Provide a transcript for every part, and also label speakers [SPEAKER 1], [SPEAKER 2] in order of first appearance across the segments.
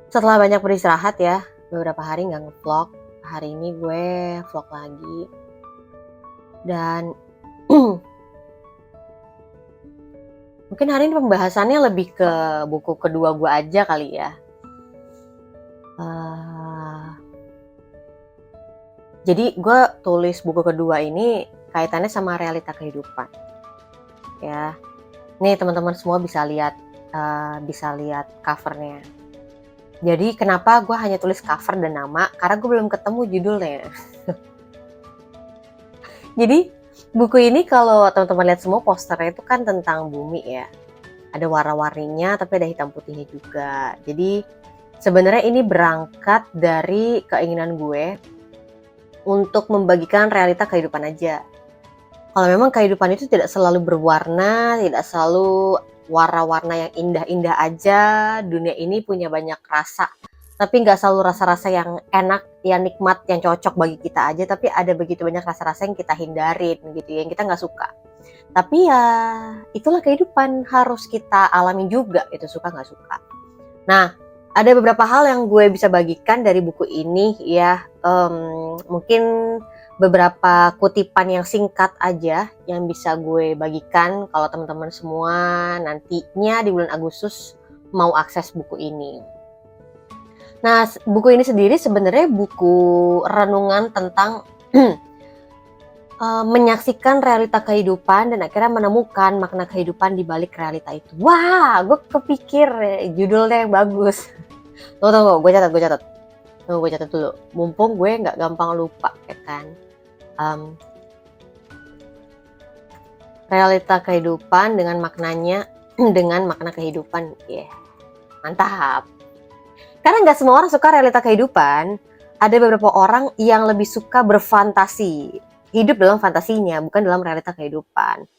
[SPEAKER 1] Setelah banyak beristirahat ya, beberapa hari nggak nge-vlog. Hari ini gue vlog lagi. Dan mungkin hari ini pembahasannya lebih ke buku kedua gue aja kali ya. Jadi gue tulis buku kedua ini kaitannya sama realita kehidupan. Ya, nih teman-teman semua bisa lihat covernya. Jadi kenapa gue hanya tulis cover dan nama? Karena gue belum ketemu judulnya. Jadi buku ini kalau teman-teman lihat semua posternya itu kan tentang bumi ya. Ada warna-warninya tapi ada hitam putihnya juga. Jadi sebenarnya ini berangkat dari keinginan gue untuk membagikan realita kehidupan aja. Kalau memang kehidupan itu tidak selalu berwarna, tidak selalu warna-warna yang indah-indah aja, dunia ini punya banyak rasa, tapi nggak selalu rasa-rasa yang enak, yang nikmat, yang cocok bagi kita aja, tapi ada begitu banyak rasa-rasa yang kita hindarin gitu ya, yang kita nggak suka. Tapi ya itulah kehidupan, harus kita alami juga, itu suka nggak suka. Nah, ada beberapa hal yang gue bisa bagikan dari buku ini ya, mungkin beberapa kutipan yang singkat aja yang bisa gue bagikan kalau teman-teman semua nantinya di bulan Agustus mau akses buku ini. Nah, buku ini sendiri sebenarnya buku renungan tentang menyaksikan realita kehidupan dan akhirnya menemukan makna kehidupan di balik realita itu. Wah, gue kepikir judulnya yang bagus. Tunggu, gue catat. Tunggu, gue catat dulu. Mumpung gue nggak gampang lupa, ya kan. Realita kehidupan dengan maknanya, dengan makna kehidupan, mantap. Karena nggak semua orang suka realita kehidupan. Ada beberapa orang yang lebih suka berfantasi, hidup dalam fantasinya, bukan dalam realita kehidupan.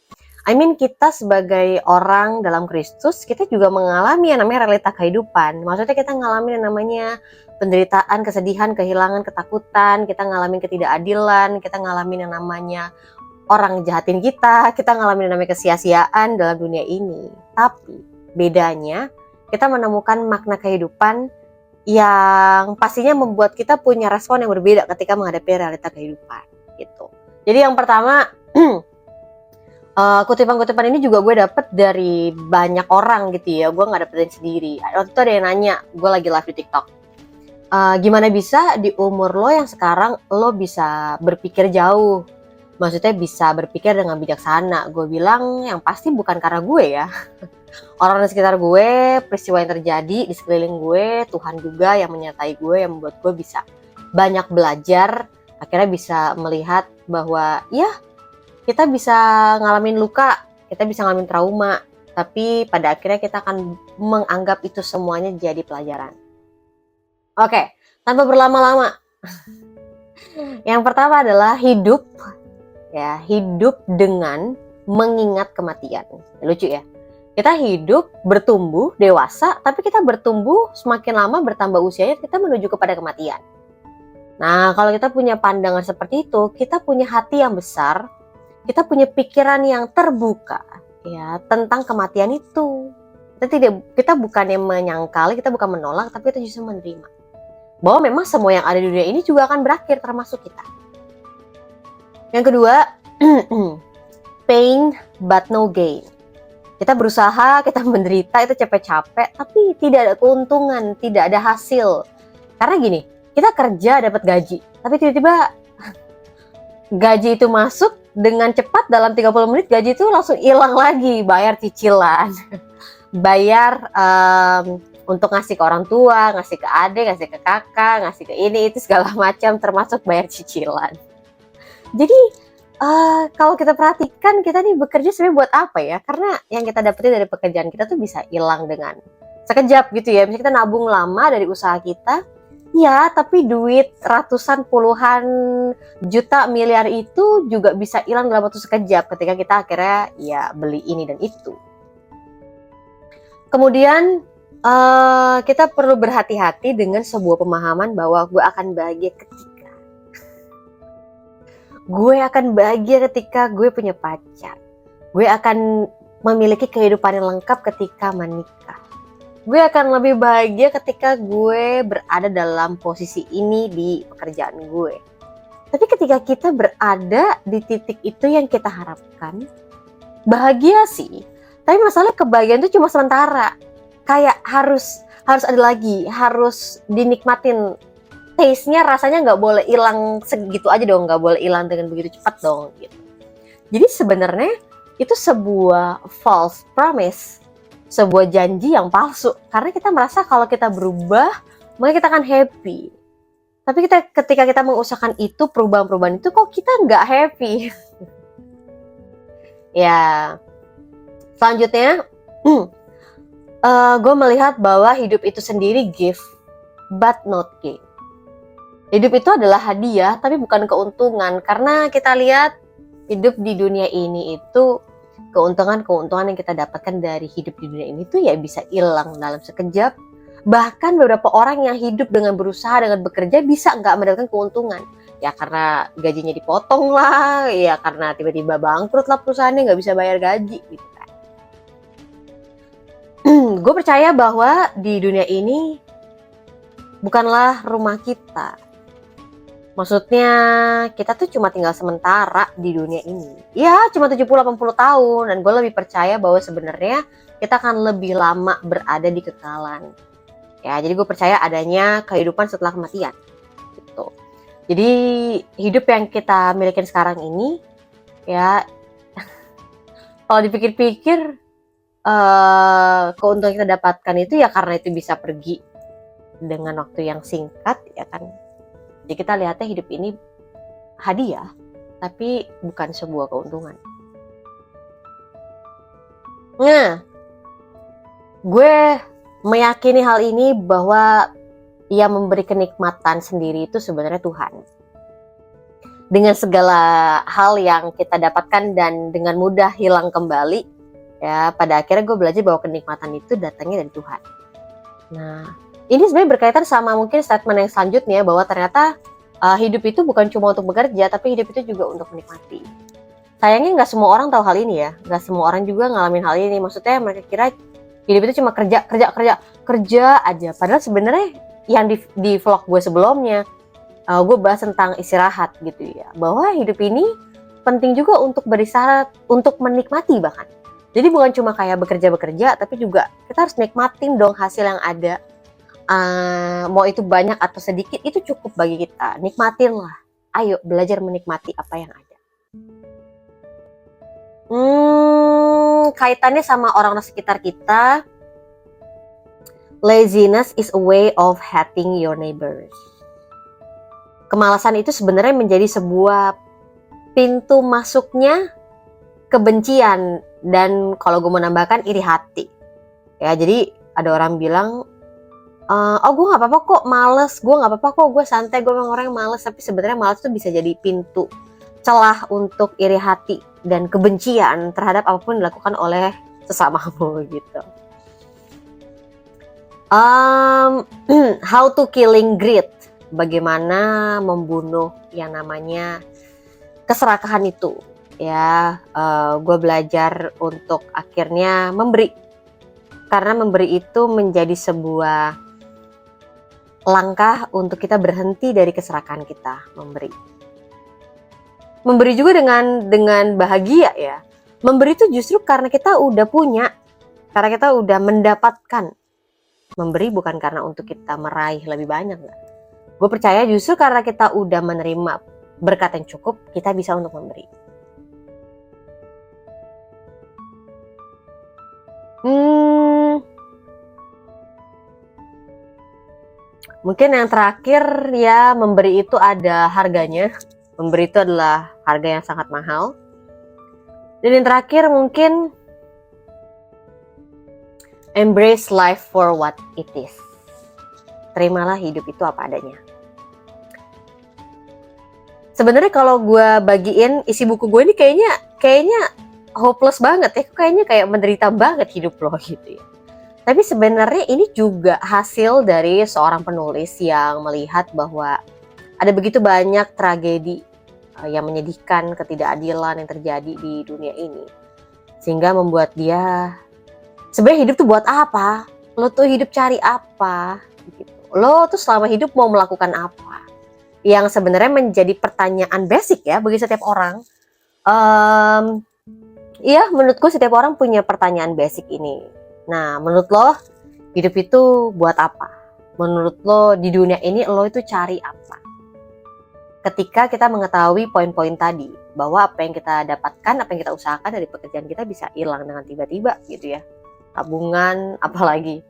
[SPEAKER 1] Kita sebagai orang dalam Kristus, kita juga mengalami yang namanya realita kehidupan. Maksudnya kita ngalamin yang namanya penderitaan, kesedihan, kehilangan, ketakutan, kita ngalamin ketidakadilan, kita ngalamin yang namanya orang jahatin kita ngalamin yang namanya kesia-siaan dalam dunia ini. Tapi bedanya, kita menemukan makna kehidupan yang pastinya membuat kita punya respon yang berbeda ketika menghadapi realita kehidupan. Gitu. Jadi yang pertama, kutipan-kutipan ini juga gue dapet dari banyak orang gitu ya. Gue nggak dapetin sendiri. Waktu itu ada yang nanya, gue lagi live di TikTok. Gimana bisa di umur lo yang sekarang lo bisa berpikir jauh? Maksudnya bisa berpikir dengan bijaksana. Gue bilang yang pasti bukan karena gue ya. Orang di sekitar gue, peristiwa yang terjadi di sekeliling gue, Tuhan juga yang menyertai gue, yang membuat gue bisa banyak belajar. Akhirnya bisa melihat bahwa ya kita bisa ngalamin luka, kita bisa ngalamin trauma. Tapi pada akhirnya kita akan menganggap itu semuanya jadi pelajaran. Oke, tanpa berlama-lama. Yang pertama adalah hidup dengan mengingat kematian. Lucu ya. Kita hidup, bertumbuh, dewasa, tapi kita bertumbuh semakin lama bertambah usianya, kita menuju kepada kematian. Nah, kalau kita punya pandangan seperti itu, kita punya hati yang besar, kita punya pikiran yang terbuka ya tentang kematian itu. Kita bukannya menyangkal, kita bukan menolak, tapi kita justru menerima bahwa memang semua yang ada di dunia ini juga akan berakhir, termasuk kita. Yang kedua, pain but no gain. Kita berusaha, kita menderita, itu capek-capek, tapi tidak ada keuntungan, tidak ada hasil. Karena gini, kita kerja dapat gaji, tapi tiba-tiba gaji itu masuk dengan cepat, dalam 30 menit gaji itu langsung hilang lagi, bayar cicilan, bayar untuk ngasih ke orang tua, ngasih ke adik, ngasih ke kakak, ngasih ke ini, itu segala macam, termasuk bayar cicilan. Jadi kalau kita perhatikan, kita nih bekerja sebenarnya buat apa ya? Karena yang kita dapetin dari pekerjaan kita tuh bisa hilang dengan sekejap gitu ya. Misalnya kita nabung lama dari usaha kita, ya tapi duit ratusan puluhan juta miliar itu juga bisa hilang dalam waktu sekejap ketika kita akhirnya ya beli ini dan itu. Kemudian kita perlu berhati-hati dengan sebuah pemahaman bahwa gue akan bahagia ketika gue punya pacar. Gue akan memiliki kehidupan yang lengkap ketika menikah. Gue akan lebih bahagia ketika gue berada dalam posisi ini di pekerjaan gue. Tapi ketika kita berada di titik itu yang kita harapkan, bahagia sih. Tapi masalah kebahagiaan itu cuma sementara. Kayak harus ada lagi, harus dinikmatin. Taste-nya rasanya nggak boleh hilang segitu aja dong, nggak boleh hilang dengan begitu cepat dong gitu. Jadi sebenarnya itu sebuah false promise, sebuah janji yang palsu, karena kita merasa kalau kita berubah maka kita akan happy. Tapi ketika kita mengusahakan itu, perubahan-perubahan itu, kok kita nggak happy. Ya, selanjutnya gue melihat bahwa hidup itu sendiri gift but not gain. Hidup itu adalah hadiah, tapi bukan keuntungan. Karena kita lihat hidup di dunia ini itu, keuntungan-keuntungan yang kita dapatkan dari hidup di dunia ini tuh ya bisa hilang dalam sekejap. Bahkan beberapa orang yang hidup dengan berusaha, dengan bekerja bisa nggak mendapatkan keuntungan. Ya karena gajinya dipotong lah, ya karena tiba-tiba bangkrut lah perusahaannya, nggak bisa bayar gaji gitu kan. Gue percaya bahwa di dunia ini bukanlah rumah kita. Maksudnya kita tuh cuma tinggal sementara di dunia ini. Ya cuma 70-80 tahun. Dan gue lebih percaya bahwa sebenarnya kita akan lebih lama berada di kekalan. Ya, jadi gue percaya adanya kehidupan setelah kematian. Gitu. Jadi hidup yang kita miliki sekarang ini, ya kalau dipikir-pikir, keuntungan kita dapatkan itu ya karena itu bisa pergi dengan waktu yang singkat, ya kan. Jadi kita lihatnya hidup ini hadiah, tapi bukan sebuah keuntungan. Nah, gue meyakini hal ini bahwa yang memberi kenikmatan sendiri itu sebenarnya Tuhan. Dengan segala hal yang kita dapatkan dan dengan mudah hilang kembali, ya pada akhirnya gue belajar bahwa kenikmatan itu datangnya dari Tuhan. Nah, ini sebenarnya berkaitan sama mungkin statement yang selanjutnya, bahwa ternyata hidup itu bukan cuma untuk bekerja, tapi hidup itu juga untuk menikmati. Sayangnya nggak semua orang tahu hal ini ya, nggak semua orang juga ngalamin hal ini. Maksudnya mereka kira hidup itu cuma kerja aja. Padahal sebenarnya yang di vlog gue sebelumnya, gue bahas tentang istirahat gitu ya, bahwa hidup ini penting juga untuk beristirahat, untuk menikmati bahkan. Jadi bukan cuma kayak bekerja, tapi juga kita harus nikmatin dong hasil yang ada. Mau itu banyak atau sedikit, itu cukup bagi kita. Nikmatin lah. Ayo belajar menikmati apa yang ada. Kaitannya sama orang-orang sekitar kita. Laziness is a way of hating your neighbors. Kemalasan itu sebenarnya menjadi sebuah pintu masuknya kebencian, dan kalau gue mau nambahkan, iri hati. Ya, jadi ada orang bilang, oh gue nggak apa-apa kok, males, gue nggak apa-apa kok, gue santai, gue memang orang yang males. Tapi sebenarnya males itu bisa jadi pintu celah untuk iri hati dan kebencian terhadap apapun yang dilakukan oleh sesamamu gitu. How to killing greed, bagaimana membunuh yang namanya keserakahan itu. Ya, gue belajar untuk akhirnya memberi, karena memberi itu menjadi sebuah langkah untuk kita berhenti dari keserakahan kita. Memberi juga dengan bahagia ya. Memberi itu justru karena kita udah punya, karena kita udah mendapatkan. Memberi bukan karena untuk kita meraih lebih banyak. Gue percaya justru karena kita udah menerima berkat yang cukup, kita bisa untuk memberi. Mungkin yang terakhir ya, memberi itu ada harganya. Memberi itu adalah harga yang sangat mahal. Dan yang terakhir mungkin embrace life for what it is. Terimalah hidup itu apa adanya. Sebenarnya kalau gue bagiin isi buku gue ini kayaknya hopeless banget ya. Kayaknya kayak menderita banget hidup lo gitu ya. Tapi sebenarnya ini juga hasil dari seorang penulis yang melihat bahwa ada begitu banyak tragedi yang menyedihkan, ketidakadilan yang terjadi di dunia ini. Sehingga membuat dia, sebenarnya hidup tuh buat apa? Lo tuh hidup cari apa? Gitu. Lo tuh selama hidup mau melakukan apa? Yang sebenarnya menjadi pertanyaan basic ya bagi setiap orang. Iya, menurutku setiap orang punya pertanyaan basic ini. Nah, menurut lo hidup itu buat apa? Menurut lo di dunia ini lo itu cari apa? Ketika kita mengetahui poin-poin tadi, bahwa apa yang kita dapatkan, apa yang kita usahakan dari pekerjaan kita bisa hilang dengan tiba-tiba gitu ya. Tabungan, apalagi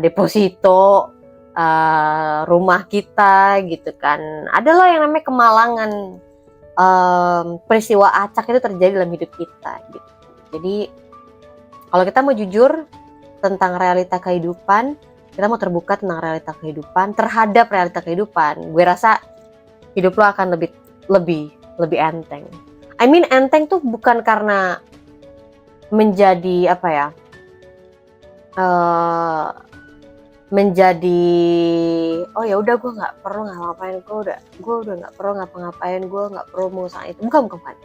[SPEAKER 1] deposito, rumah kita gitu kan. Ada loh yang namanya kemalangan, peristiwa acak itu terjadi dalam hidup kita gitu. Jadi kalau kita mau jujur tentang realita kehidupan, kita mau terbuka tentang realita kehidupan, terhadap realita kehidupan, gue rasa hidup lo akan lebih enteng. I mean enteng tuh bukan karena menjadi apa ya, menjadi oh ya udah gue nggak perlu ngapa-ngapain, gue udah nggak perlu ngapa-ngapain, gue nggak perlu mengusahain itu, bukan.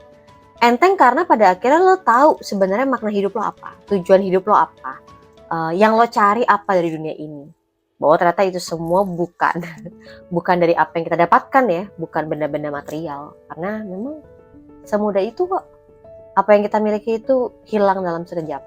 [SPEAKER 1] Enteng karena pada akhirnya lo tahu sebenarnya makna hidup lo apa, tujuan hidup lo apa, yang lo cari apa dari dunia ini, bahwa ternyata itu semua bukan dari apa yang kita dapatkan ya, bukan benda-benda material, karena memang semudah itu kok, apa yang kita miliki itu hilang dalam sekejap.